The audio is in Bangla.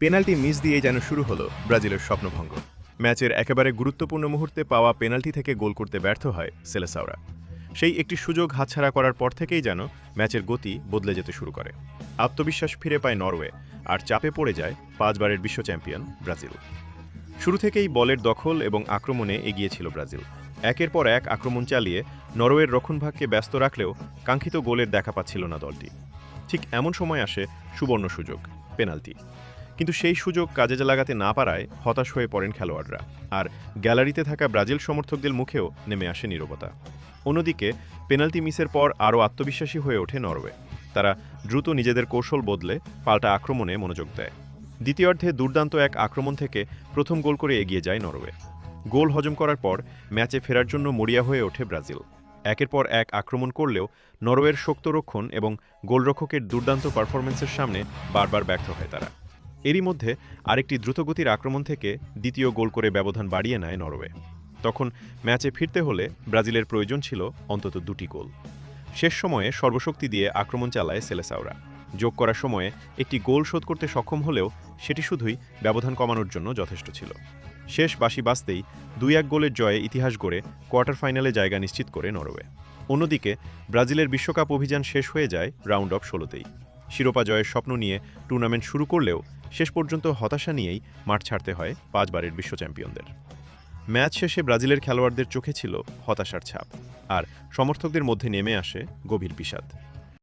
পেনাল্টি মিস দিয়েই যেন শুরু হলো ব্রাজিলের স্বপ্নভঙ্গ। ম্যাচের একেবারে গুরুত্বপূর্ণ মুহূর্তে পাওয়া পেনাল্টি থেকে গোল করতে ব্যর্থ হয় সেলেসাওরা। সেই একটি সুযোগ হাতছাড়া করার পর থেকেই যেন ম্যাচের গতি বদলে যেতে শুরু করে। আত্মবিশ্বাস ফিরে পায় নরওয়ে, আর চাপে পড়ে যায় 5 বারের বিশ্ব চ্যাম্পিয়ন ব্রাজিল। শুরু থেকেই বলের দখল এবং আক্রমণে এগিয়ে ছিল ব্রাজিল। একের পর এক আক্রমণ চালিয়ে নরওয়ের রক্ষণভাগকে ব্যস্ত রাখলেও কাঙ্ক্ষিত গোলের দেখা পাচ্ছিল না দলটি। ঠিক এমন সময় আসে সুবর্ণ সুযোগ, পেনাল্টি। কিন্তু সেই সুযোগ কাজে লাগাতে না পারায় হতাশ হয়ে পড়েন খেলোয়াড়রা, আর গ্যালারিতে থাকা ব্রাজিল সমর্থকদের মুখেও নেমে আসে নীরবতা। অন্যদিকে পেনাল্টি মিসের পর আরও আত্মবিশ্বাসী হয়ে ওঠে নরওয়ে। তারা দ্রুত নিজেদের কৌশল বদলে পাল্টা আক্রমণে মনোযোগ দেয়। দ্বিতীয়ার্ধে দুর্দান্ত এক আক্রমণ থেকে প্রথম গোল করে এগিয়ে যায় নরওয়ে। গোল হজম করার পর ম্যাচে ফেরার জন্য মরিয়া হয়ে ওঠে ব্রাজিল। একের পর এক আক্রমণ করলেও নরওয়ের শক্ত রক্ষণ এবং গোলরক্ষকের দুর্দান্ত পারফরম্যান্সের সামনে বারবার ব্যর্থ হয় তারা। এরই মধ্যে আরেকটি দ্রুতগতির আক্রমণ থেকে দ্বিতীয় গোল করে ব্যবধান বাড়িয়ে নেয় নরওয়ে। তখন ম্যাচে ফিরতে হলে ব্রাজিলের প্রয়োজন ছিল অন্তত 2টি গোল। শেষ সময়ে সর্বশক্তি দিয়ে আক্রমণ চালায় সেলেসাওরা। যোগ করার সময়ে একটি গোল শোধ করতে সক্ষম হলেও সেটি শুধুই ব্যবধান কমানোর জন্য যথেষ্ট ছিল। শেষ বাঁশি বাজতেই 2-1 গোলের জয়ে ইতিহাস গড়ে কোয়ার্টার ফাইনালে জায়গা নিশ্চিত করে নরওয়ে। অন্যদিকে ব্রাজিলের বিশ্বকাপ অভিযান শেষ হয়ে যায় রাউন্ড অফ 16তেই। শিরোপা জয়ের স্বপ্ন নিয়ে টুর্নামেন্ট শুরু করলেও শেষ পর্যন্ত হতাশা নিয়েই মাঠ ছাড়তে হয় 5 বারের বিশ্ব চ্যাম্পিয়নদের। ম্যাচ শেষে ব্রাজিলের খেলোয়াড়দের চোখে ছিল হতাশার ছাপ, আর সমর্থকদের মধ্যে নেমে আসে গভীর বিষাদ।